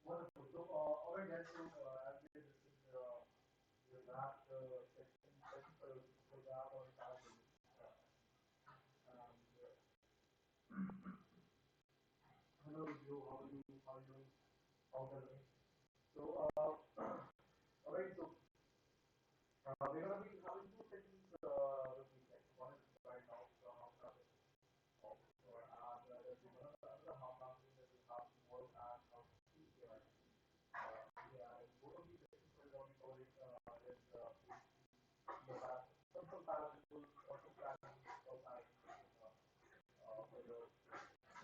Wonderful. So, all right, then. So, as we discussed, the last section for that on calculus, and hello, Joe. How are you? How are you? How's everything? So, all right. So, we're gonna be having two sessions this weekend. One is right now, the half hour, and there's another half hour that we have tomorrow at CAT. Yeah, and both of these sessions are going to be covering is some parameters, also planning, or planning for your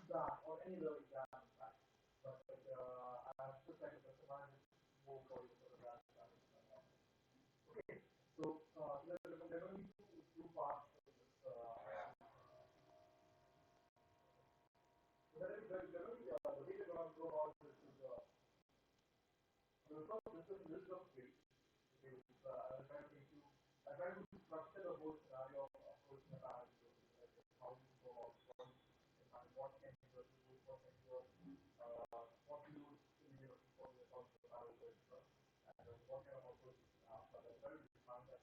exam or any other exam, in fact. But I'm just trying to customize it more for you for the exam. Okay, so there are going to be two parts of this. So there will be the way they're going to go about this is the first list of grades. Okay, I'm trying to structure the whole scenario of approaching a parameter, like how you go about what can you do, what can you what you do in the for the parameter, and what kind of approach you can have. But very define that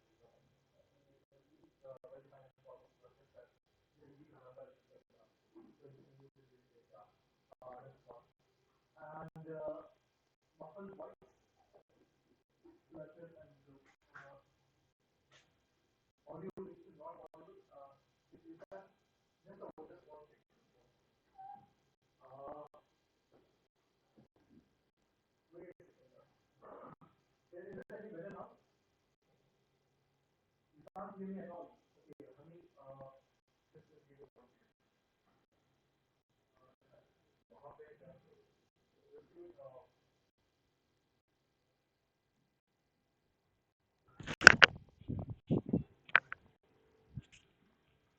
very kind of process that you can remember so you can use it in the exam. That's one. And muffled voice lesson and audio which is not audible. If you can just just one thing. Uh, Wait a second. Is it any better now? You can't hear me at all. Okay, let me just give it one second.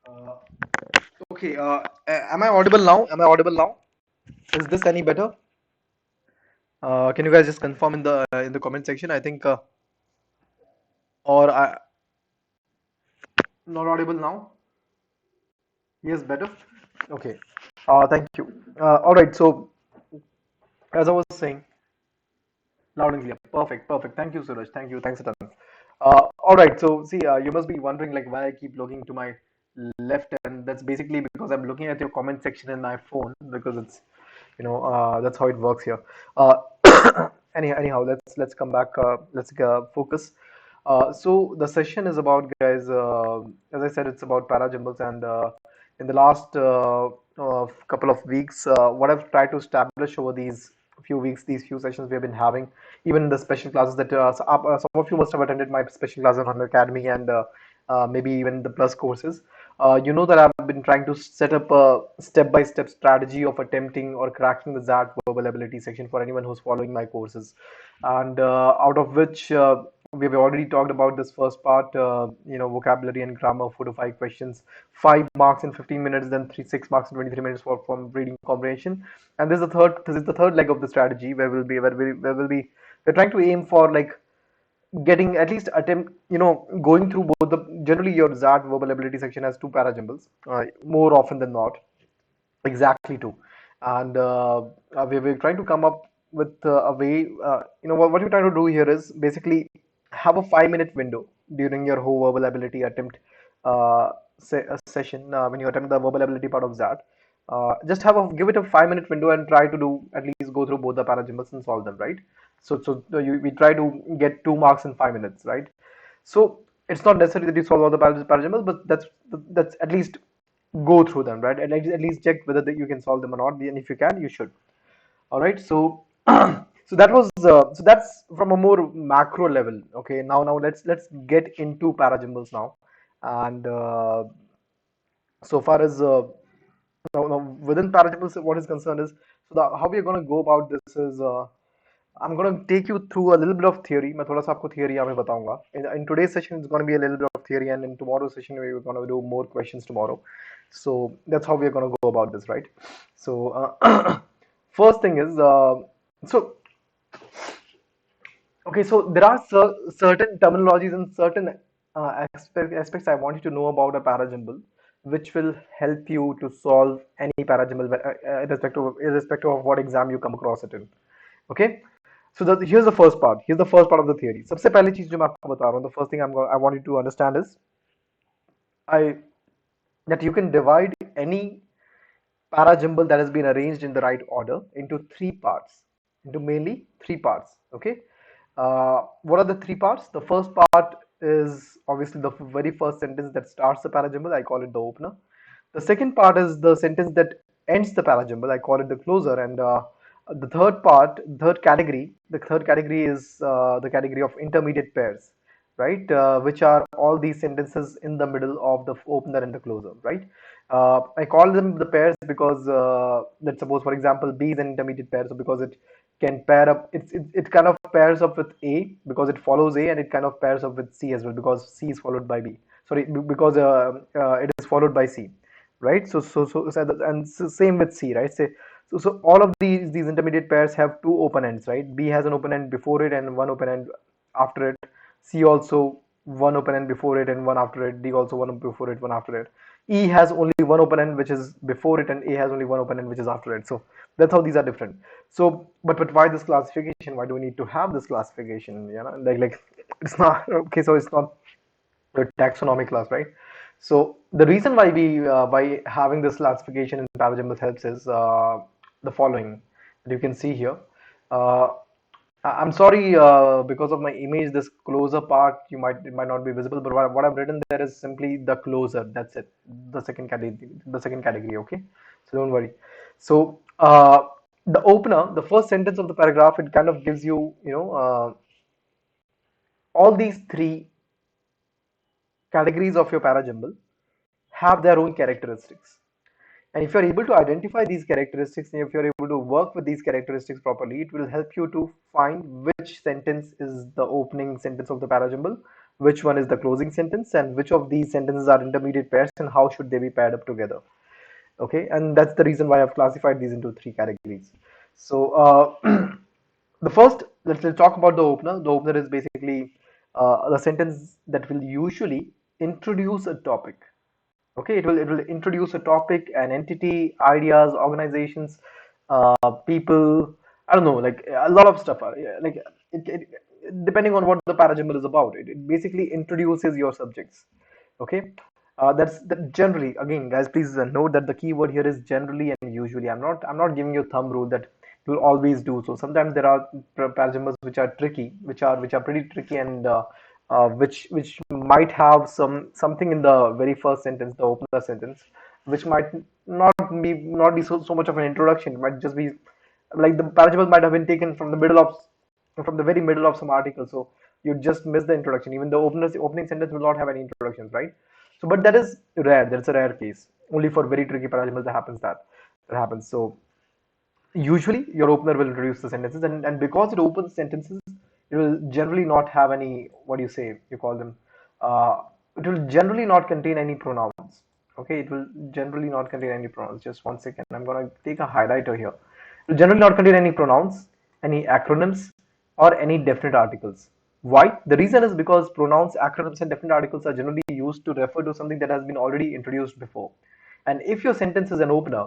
Uh, okay, am I audible now? Am I audible now? Is this any better? Can you guys just confirm in the comment section? I think, or I not audible now. Yes, better. Okay. Thank you. All right. So as I was saying, loud and clear. Perfect. Perfect. Thank you, Suraj. Thank you. Thanks a ton. All right. So see, you must be wondering like why I keep looking to my left, and that's basically because I'm looking at your comment section in my phone because it's, that's how it works here. Uh, anyhow, let's come back. Let's focus. So the session is about, guys. As I said, it's about para-jumbles, and in the last couple of weeks, what I've tried to establish over these few weeks, these few sessions we have been having, even the special classes that some of you must have attended my special classes on Unacademy and maybe even the plus courses. You know that I've been trying to set up a step-by-step strategy of attempting or cracking the XAT verbal ability section for anyone who's following my courses, and out of which we've already talked about this first part, vocabulary and grammar, 4 to 5 questions, 5 marks in 15 minutes, then 6 marks in 23 minutes for from reading comprehension. And this is the third leg of the strategy where we're trying to aim for like getting at least attempt, going through both the generally your XAT verbal ability section has two para-jumbles, more often than not, exactly two. And we're trying to come up with a way, what we're trying to do here is basically have a 5 minute window during your whole verbal ability attempt session when you attempt the verbal ability part of XAT. Just give it a 5 minute window and try to do at least go through both the para-jumbles and solve them, right? We try to get 2 marks in 5 minutes, right? So it's not necessary that you solve all the para-jumbles, but that's at least go through them, right? And at least check whether you can solve them or not. And if you can, you should. All right. So so that's from a more macro level. Okay. Now let's get into para-jumbles now. And so far as now within para-jumbles, what is concerned is how we are going to go about this is. I'm going to take you through a little bit of theory. मैं थोड़ा सा आपको theory यहाँ पे बताऊंगा. In today's session, it's going to be a little bit of theory, and in tomorrow's session, we're going to do more questions tomorrow. So that's how we're going to go about this, right? So first thing is, okay, so there are certain terminologies and certain aspects I want you to know about a para-jumble. which will help you to solve any para-jumble irrespective of what exam you come across it in. Okay, so here's the first part. Here's the first part of the theory. सबसे पहली चीज जो मैं आपको बता रहा हूँ, the first thing I want you to understand is I that you can divide any para-jumble that has been arranged in the right order into three parts, into mainly three parts. Okay, what are the three parts? The first part is obviously the very first sentence that starts the para-jumble. I call it the opener. The second part is the sentence that ends the para-jumble. I call it the closer. And the third part, the third category is the category of intermediate pairs, right? Which are all these sentences in the middle of the opener and the closer, right? I call them the pairs because let's suppose, for example, B is an intermediate pair, so because it can pair up, it kind of pairs up with A because it follows A, and it kind of pairs up with C as well because C is followed by B. Sorry, because it is followed by C, right? And same with C, right? So all of these intermediate pairs have two open ends, right? B has an open end before it and one open end after it. C also one open end before it and one after it. D also one before it, one after it. E has only one open end which is before it, and A has only one open end which is after it. So that's how these are different. So, but why this classification? Why do we need to have this classification? You know, like it's not okay. So it's not a taxonomic class, right? So the reason why we by having this classification in Para-Jumbles helps is the following that you can see here. Uh, I'm sorry because of my image, this closer part it might not be visible, but what I've written there is simply the closer. That's it. The second category, Okay, so don't worry. So the opener, the first sentence of the paragraph, it kind of gives you, all these three categories of your para-jumble have their own characteristics. And if you're able to identify these characteristics, and if you're able to work with these characteristics properly, it will help you to find which sentence is the opening sentence of the para-jumble, which one is the closing sentence, and which of these sentences are intermediate pairs, and how should they be paired up together. Okay, and that's the reason why I've classified these into three categories. So the first, let's talk about the opener. The opener is basically the sentence that will usually introduce a topic. Okay, it will introduce a topic, an entity, ideas, organizations, people. I don't know, like a lot of stuff. Like depending on what the para-jumble is about, it basically introduces your subjects. Okay, that's that generally. Again, guys, please note that the key word here is generally and usually. I'm not giving you a thumb rule that you'll always do so. Sometimes there are para-jumbles which are tricky, which are pretty tricky, and which might have something in the very first sentence, the opener sentence, which might not be so much of an introduction. It might just be like the para-jumble might have been taken from the very middle of some article, so you just miss the introduction. Even the opening sentence will not have any introductions, right? So, but that is rare. That's a rare case. Only for very tricky para-jumbles that happens. So usually your opener will introduce the sentences, and because it opens sentences, it will generally not have any, what do you say, you call them, it will generally not contain any pronouns. Okay, it will generally not contain any pronouns. Just one second, I'm going to take a highlighter here. It will generally not contain any pronouns, any acronyms, or any definite articles. Why? The reason is because pronouns, acronyms, and definite articles are generally used to refer to something that has been already introduced before. And if your sentence is an opener,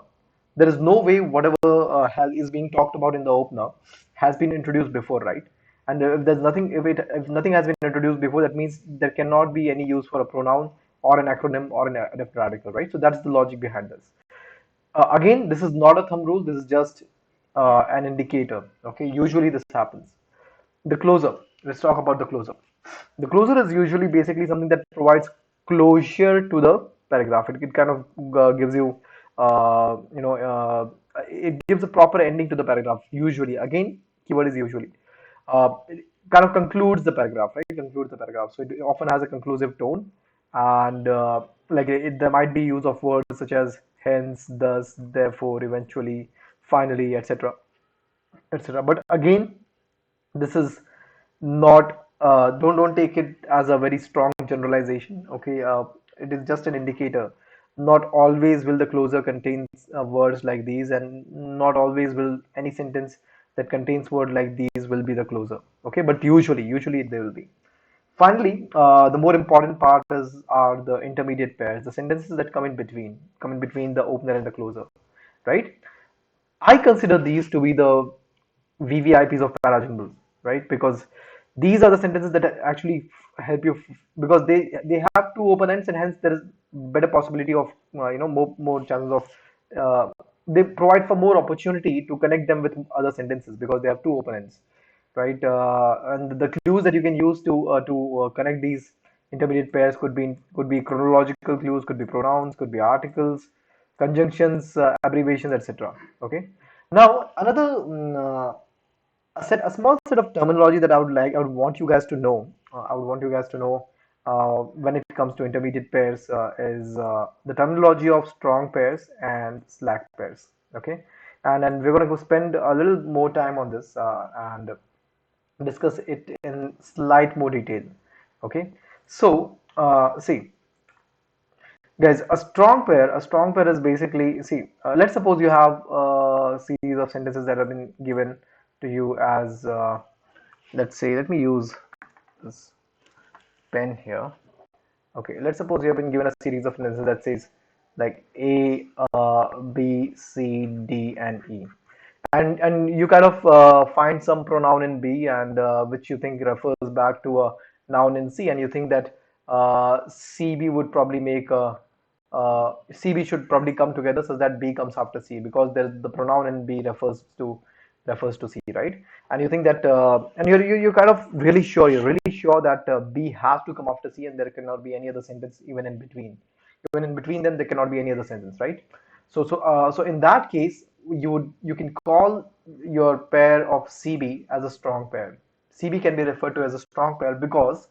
there is no way whatever is being talked about in the opener has been introduced before, right? And if nothing has been introduced before, that means there cannot be any use for a pronoun or an acronym or an definite article, right? So that's the logic behind this. Again, this is not a thumb rule. This is just an indicator. Okay, usually this happens. The closer. Let's talk about the closer. The closer is usually basically something that provides closure to the paragraph. It kind of gives you, it gives a proper ending to the paragraph. Usually, again, keyword is usually. It kind of concludes the paragraph, right? It concludes the paragraph. So it often has a conclusive tone, and there might be use of words such as hence, thus, therefore, eventually, finally, etc., etc. But again, this is not don't take it as a very strong generalization. Okay, it is just an indicator. Not always will the closer contain words like these, and not always will any sentence that contains word like these will be the closer. Okay, but usually they will be. Finally, the more important part is are the intermediate pairs, the sentences that come in between the opener and the closer, right? I consider these to be the VVIPs of Para-Jumbles, right? Because these are the sentences that actually help you because they have two open ends and hence there is better possibility of more chances of they provide for more opportunity to connect them with other sentences because they have two open ends, right? And the clues that you can use to connect these intermediate pairs could be chronological clues, could be pronouns, could be articles, conjunctions, abbreviations, etc. Okay. Now another a small set of terminology that I would want you guys to know. I would want you guys to know when it comes to intermediate pairs is the terminology of strong pairs and slack pairs. Okay, and then we're going to go spend a little more time on this and discuss it in slight more detail. Okay, so see, guys, a strong pair is basically see. Let's suppose you have a series of sentences that have been given to you as let's say, let me use this pen here. Okay, let's suppose you have been given a series of sentences that says like A, B, C, D, and E, and you kind of find some pronoun in B and which you think refers back to a noun in C, and you think that CB would probably make a CB should probably come together so that B comes after C because the pronoun in B refers to C, right? And you think that and you're kind of you're really sure that B has to come after C and there cannot be any other sentence even in between. Even in between them, there cannot be any other sentence, right? So in that case, you can call your pair of CB as a strong pair. CB can be referred to as a strong pair because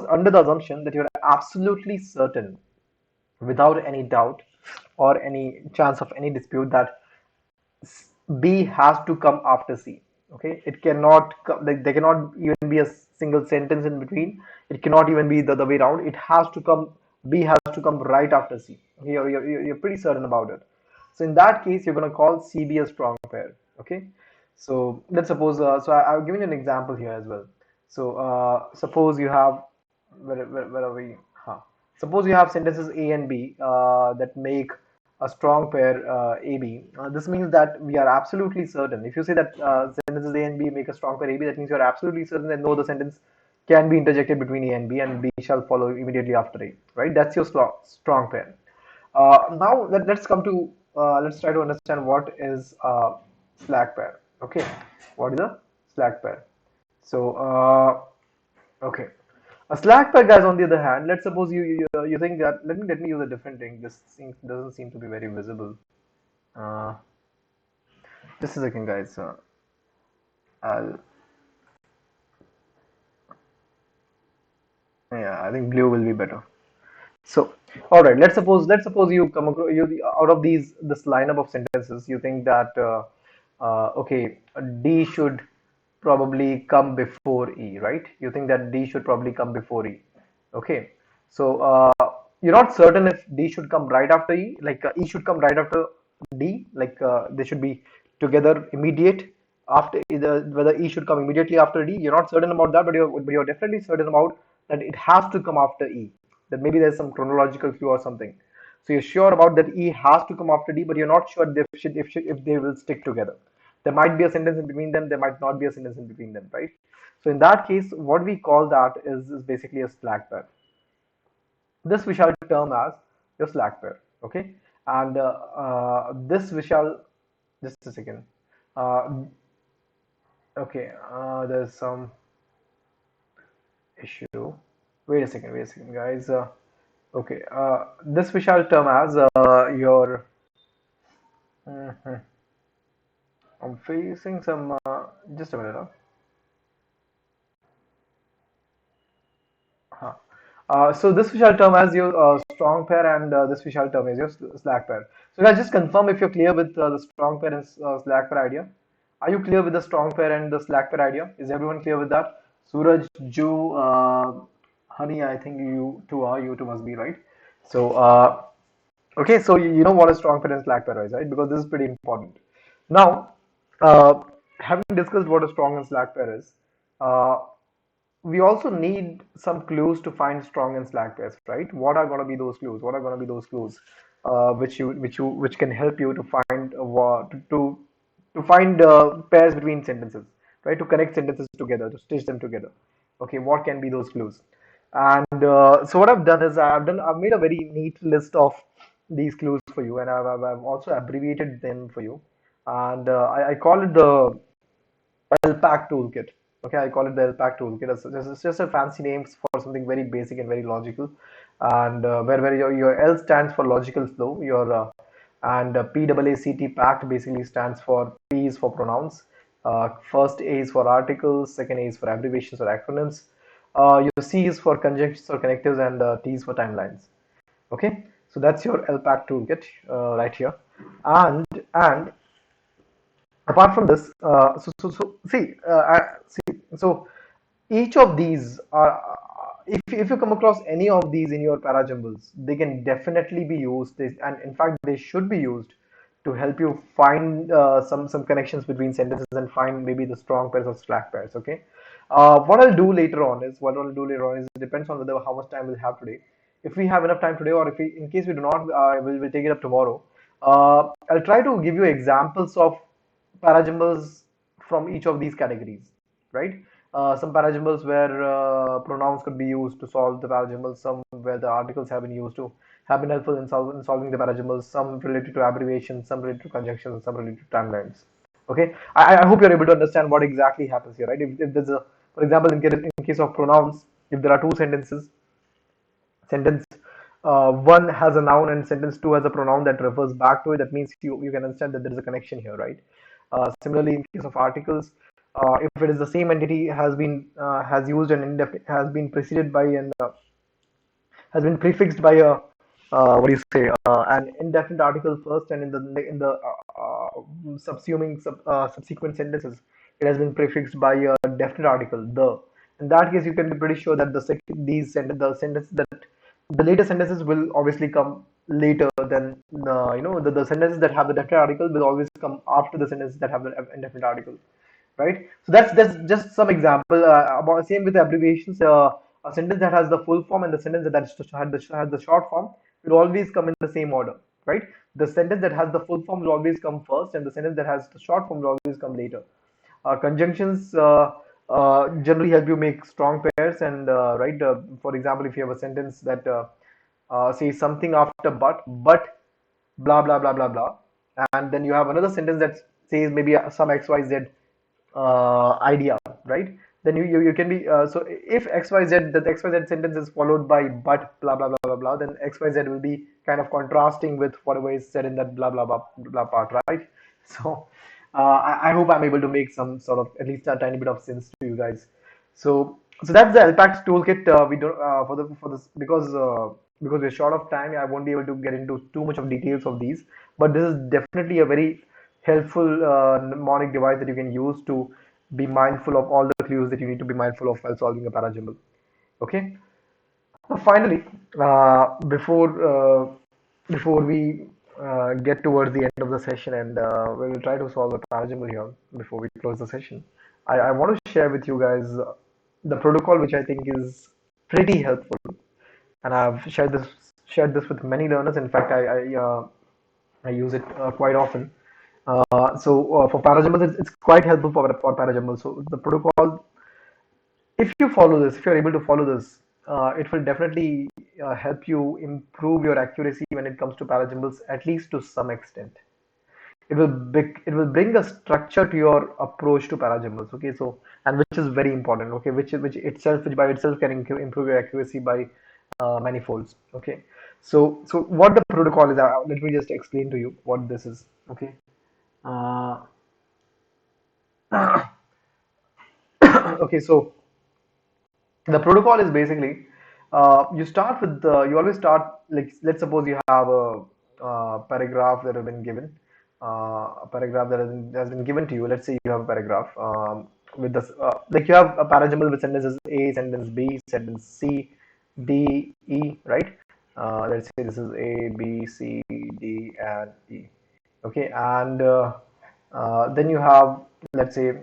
under the assumption that you're absolutely certain, without any doubt or any chance of any dispute, that B has to come after C. Okay, it cannot like there cannot even be a single sentence in between. It cannot even be the other way around. It has to come. B has to come right after C. Okay, you're pretty certain about it. So in that case, you're going to call CB a strong pair. Okay, so let's suppose. I've given you an example here as well. So suppose you have where are we? Huh. Suppose you have sentences A and B that make a strong pair AB. This means that we are absolutely certain. If you say that sentences A and B make a strong pair AB, that means you are absolutely certain that no other sentence can be interjected between A and B, and B shall follow immediately after A. Right? That's your strong pair. Now let's try to understand what is a slack pair. Okay, what is a slack pair? So okay. A slack pair, guys, on the other hand, let's suppose you think that let me use a different thing. This thing doesn't seem to be very visible. Uh, just a second, guys. I'll Yeah, I think blue will be better. So, all right. Let's suppose you come across out of this lineup of sentences, you think that okay, D should probably come before E, right? You think that D should probably come before E. Okay. So you're not certain if D should come right after E, like E should come right after D, like they should be together immediate after either whether E should come immediately after D. You're not certain about that, but you're definitely certain about that it has to come after E. That maybe there's some chronological clue or something. So you're sure about that E has to come after D, but you're not sure if they will stick together. There might be a sentence in between them. There might not be a sentence in between them, right? So in that case, what we call that is basically a slack pair. This we shall term as your slack pair. Okay, and this we shall just a second. Uh, okay, there's some issue. Wait a second, guys. Okay, this we shall term as your. Mhm. I'm facing some. Just a minute. Huh. So this we shall term as your strong pair, and this we shall term as your slack pair. So guys, just confirm if you're clear with the strong pair and slack pair idea. Are you clear with the strong pair and the slack pair idea? Is everyone clear with that? Suraj, Ju, Honey, I think you two are. You two must be right. So okay, so you know what a strong pair and slack pair is, right? Because this is pretty important. Now, having discussed what a strong and slack pair is, uh, we also need some clues to find strong and slack pairs, right? What are going to be those clues? What are going to be those clues which can help you to find to find pairs between sentences, right? To connect sentences together, to stitch them together. Okay, what can be those clues? And so what I've done is I've made a very neat list of these clues for you, and I've also abbreviated them for you, and I call it the L-PAACT toolkit. Okay, I call it the L-PAACT toolkit. It's just a fancy name for something very basic and very logical. And where your L stands for logical flow, your and PAACT pact basically stands for P is for pronouns, first A is for articles, second A is for abbreviations or acronyms, your C is for conjunctions or connectives, and T is for timelines. Okay, so that's your L-PAACT toolkit right here. And apart from this, so each of these are, if you come across any of these in your para-jumbles, they can definitely be used, and in fact, they should be used to help you find some connections between sentences and find maybe the strong pairs or slack pairs. Okay, what I'll do later on is it depends on whether how much time we'll have today. If we have enough time today, or if we, in case we do not, we'll take it up tomorrow. I'll try to give you examples of para-jumbles from each of these categories, right? Some para-jumbles where pronouns could be used to solve the para-jumbles, some where the articles have been used to have been helpful in solving the para-jumbles, some related to abbreviations, some related to conjunctions, and some related to timelines. Okay, I hope you're able to understand what exactly happens here, right? If there's a, for example, in case of pronouns, if there are two sentences, sentence one has a noun and sentence two has a pronoun that refers back to it, that means you can understand that there is a connection here, right? Similarly, in case of articles, if it is the same entity has used an indefinite, has been preceded by an has been prefixed by a what do you say an indefinite article first, and in the subsequent sentences it has been prefixed by a definite article the. In that case, you can be pretty sure that the sentences that the later sentences will obviously come later than the sentences that have the definite article will always come after the sentences that have the indefinite article, right? So that's just some example. About same with abbreviations. A sentence that has the full form and the sentence that has the short form will always come in the same order, right? The sentence that has the full form will always come first, and the sentence that has the short form will always come later. Conjunctions generally help you make strong pairs, and right. For example, if you have a sentence that says something after but blah blah blah blah blah, and then you have another sentence that says maybe some XYZ idea, right? Then you can be so if XYZ the XYZ sentence is followed by but blah blah blah blah blah, then XYZ will be kind of contrasting with whatever is said in that blah blah blah blah part, right? So I hope I'm able to make some sort of at least a tiny bit of sense to you guys. So that's the L-PAACT toolkit. We don't for this because we're short of time. I won't be able to get into too much of details of these, but this is definitely a very helpful mnemonic device that you can use to be mindful of all the clues that you need to be mindful of while solving a para-jumble. Okay. Now, finally, before we get towards the end of the session, and we will try to solve a para-jumble here before we close the session, I want to share with you guys the protocol which I think is pretty helpful, and I've shared this with many learners. In fact, I use it quite often. For para-jumbles, it's quite helpful for para-jumbles. So the protocol, if you follow this, if you're able to follow this, it will definitely help you improve your accuracy when it comes to para-jumbles, at least to some extent. It will bring a structure to your approach to para-jumbles. Okay, so, and which is very important. Okay, which by itself can improve your accuracy by many folds. Okay, so what the protocol is, let me just explain to you what this is. Okay. Uh, okay, so the protocol is basically you start with you always start, like, let's suppose you have a paragraph that has been given, a paragraph that has been given to you. Let's say you have a paragraph with this like you have a para-jumble with sentences A, sentence B, sentence C, D, E, right? Let's say this is A, B, C, D, and E. Okay, and then you have, let's say,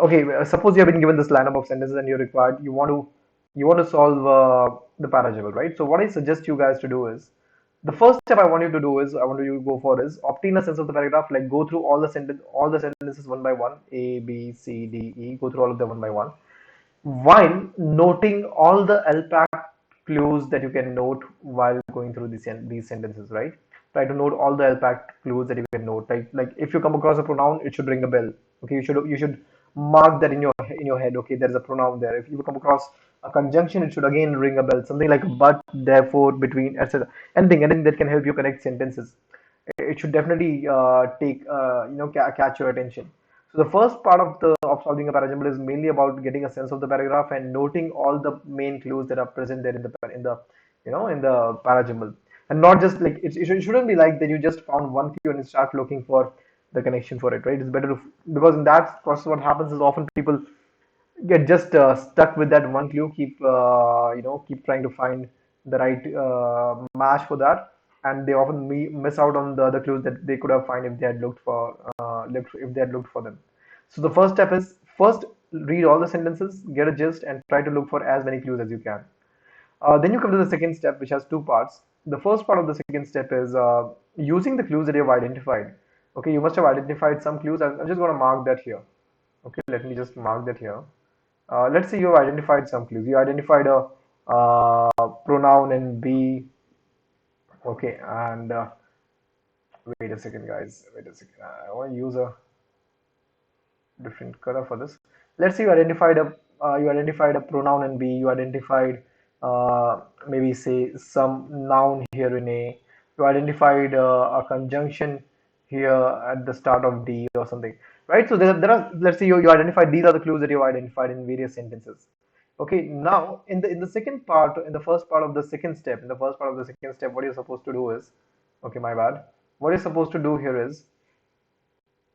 Okay, suppose you have been given this lineup of sentences and you want to solve the para-jumble, right? So what I suggest you guys to do is the first step I want you to go for is obtain a sense of the paragraph, like go through all the sentences one by one, A, B, C, D, E, go through all of them one by one while noting all the L-PAACT clues that you can note while going through these sentences, right? Try to note all the L-PAACT clues that you can note. Like if you come across a pronoun, it should ring a bell. Okay, you should mark that in your head. Okay, there is a pronoun there. If you come across a conjunction, it should again ring a bell. Something like but, therefore, between, etc. Anything that can help you connect sentences. It should definitely take catch your attention. So the first part of solving a para-jumble is mainly about getting a sense of the paragraph and noting all the main clues that are present there in the para-jumble, and not just like it shouldn't be like that you just found one clue and you start looking for the connection for it, right? It's better to, because in that process what happens is often people get just stuck with that one clue, keep trying to find the right match for that, and they often miss out on the other clues that they could have found if they had looked for them. So the first step is, first read all the sentences, get a gist, and try to look for as many clues as you can. Then you come to the second step, which has two parts. The first part of the second step is using the clues that you have identified. Okay, you must have identified some clues. I'm just going to mark that here. Okay, let me just mark that here. Let's say you have identified some clues. You identified a pronoun in B. Okay, and wait a second, guys. Wait a second. I want to use a different color for this. Let's say you identified a pronoun in B. You identified maybe say some noun here in A. You identified a conjunction here at the start of D or something, right? So there are, let's say you identified, these are the clues that you identified in various sentences. Okay, now in the second part, in the first part of the second step, what you're supposed to do is, okay, my bad. What you're supposed to do here is,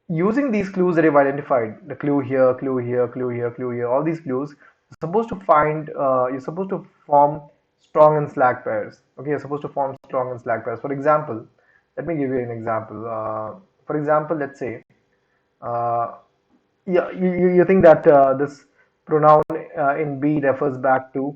using these clues that you've identified, the clue here, clue here, clue here, clue here, all these clues, you're supposed to form strong and slack pairs. Okay, you're supposed to form strong and slack pairs. For example, let me give you an example. For example, let's say, uh, yeah, you think that this pronoun in B refers back to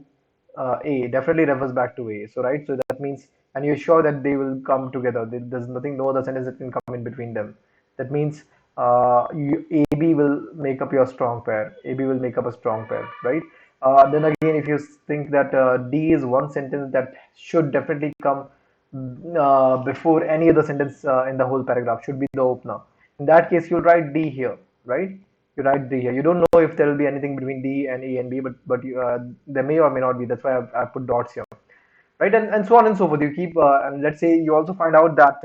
A, definitely refers back to A. So, right, so that means, and you're sure that they will come together. There's nothing, no other sentence that can come in between them. That means AB will make up your strong pair. AB will make up a strong pair, right? Then again, if you think that D is one sentence that should definitely come before any other sentence in the whole paragraph, should be the opener. In that case, you'll write D here, right? You write D here. You don't know if there will be anything between D and A and B, but there may or may not be. That's why I put dots here, right? And so on and so forth. You keep, and let's say you also find out that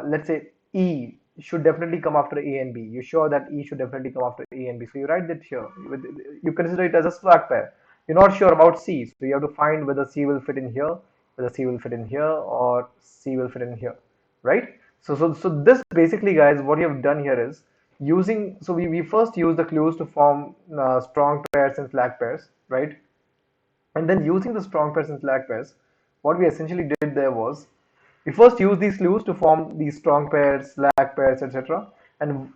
let's say E should definitely come after A and B. You're sure that E should definitely come after A and B. So you write that here. You consider it as a slack pair. You're not sure about C. So you have to find whether C will fit in here, whether C will fit in here, or C will fit in here, right? So this basically, guys, what you have done here is using, so we first use the clues to form strong pairs and slack pairs, right? And then using the strong pairs and slack pairs, what we essentially did there was, we first use these clues to form these strong pairs, slack pairs, etc. And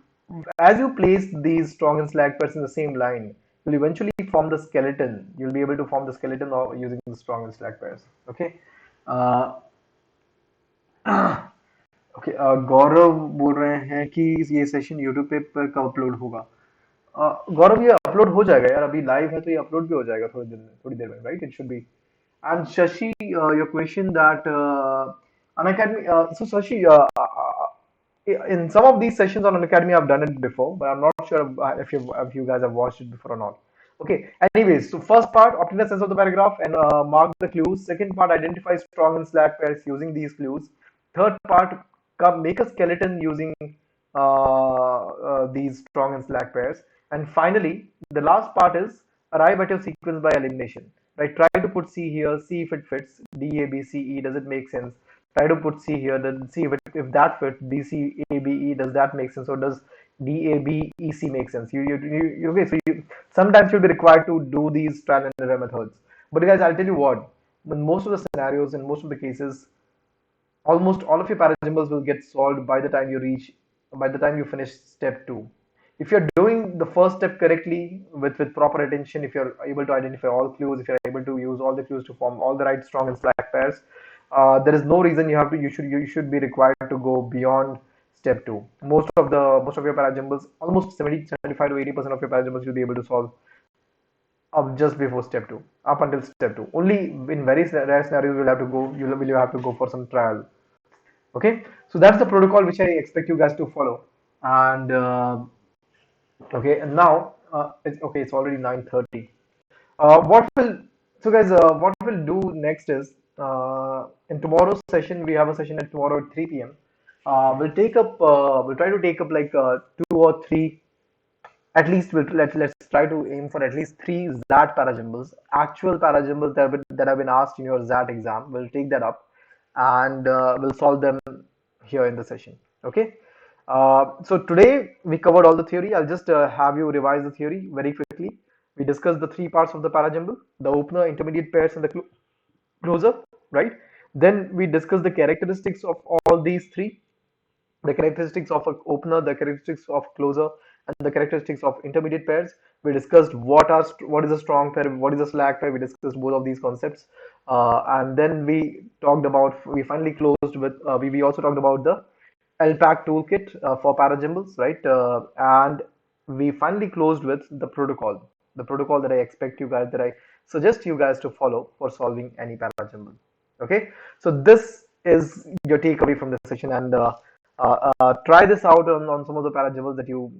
as you place these strong and slack pairs in the same line, you'll eventually form the skeleton. You'll be able to form the skeleton using the strong and slack pairs. Okay. Uh, okay Gaurav बोल रहे हैं कि ये session YouTube पे पर कब upload होगा. गौरव, ये अपलोड हो जाएगा यार, अभी लाइव है तो ये अपलोड भी हो जाएगा थोड़ी देर में, right? It should be. And Shashi, your question that Unacademy, so Shashi, in some of these sessions on Unacademy, I've done it before, but I'm not sure if you guys have watched it before or not. Okay. Anyways, so first part, obtain a sense of the paragraph and mark the clues. Second part, identify strong and slack pairs using these clues. Third part, make a skeleton using these strong and slack pairs. And finally, the last part is arrive at your sequence by elimination. Right? Try to put C here, see if it fits. D, A, B, C, E. Does it make sense? Try to put C here, then see if that fits. D, C, A, B, E. Does that make sense? Or does D, A, B, E, C make sense? Okay. So sometimes you'll be required to do these trial and error methods. But guys, I'll tell you what. In most of the scenarios, in most of the cases, almost all of your para-jumbles will get solved by the time you finish step 2. If you're doing the first step correctly with proper attention, if you're able to identify all clues, if you're able to use all the clues to form all the right strong and slack pairs, there is no reason you should be required to go beyond step two. Most of your para-jumbles, almost 75 to 80% of your para-jumbles you'll be able to solve up just before step two, up until step two. Only in very rare scenarios will you have to go for some trial. Okay, so that's the protocol which I expect you guys to follow. And okay, and now it's already 9:30. What will so guys? What we'll do next is in tomorrow's session we have a session at tomorrow at 3 p.m. We'll try to take up like two or three. At least let's try to aim for at least three XAT para-jumbles, actual para-jumbles that have been asked in your XAT exam. We'll take that up and we'll solve them here in the session. Okay. So today we covered all the theory. I'll just have you revise the theory very quickly. We discussed the three parts of the para-jumble: the opener, intermediate pairs, and the closer. Right. Then we discussed the characteristics of all these three: the characteristics of an opener, the characteristics of closer, and the characteristics of intermediate pairs. We discussed what is a strong pair, what is a slack pair. We discussed both of these concepts, and then we finally closed with we also talked about the L-PAACT toolkit for para-jumbles, right? And we finally closed with the protocol that I suggest you guys to follow for solving any para-jumble. Okay, so this is your takeaway from the session, and try this out on some of the para-jumbles that you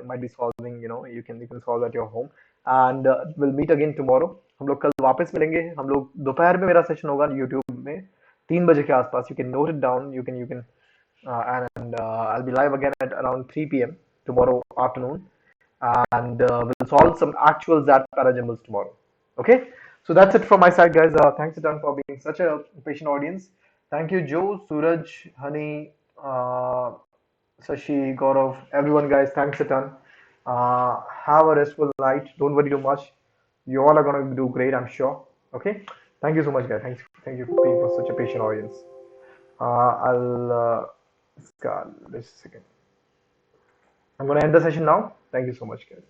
might be solving. You can solve at your home, and we'll meet again tomorrow. हम लोग कल वापस मिलेंगे. हम लोग दोपहर में मेरा सेशन होगा YouTube में 3 बजे के आसपास. You can note it down. You can and I'll be live again at around 3 p.m. tomorrow afternoon, and we'll solve some actual XAT para-jumbles tomorrow. Okay, so that's it from my side, guys. Thanks a ton for being such a patient audience. Thank you, Joe, Suraj, Honey, Sashi, Gaurav, everyone, guys. Thanks a ton. Have a restful night. Don't worry too much. You all are gonna do great, I'm sure. Okay. Thank you so much, guys. Thank you for being for such a patient audience. I'll just a second. I'm gonna end the session now. Thank you so much, guys.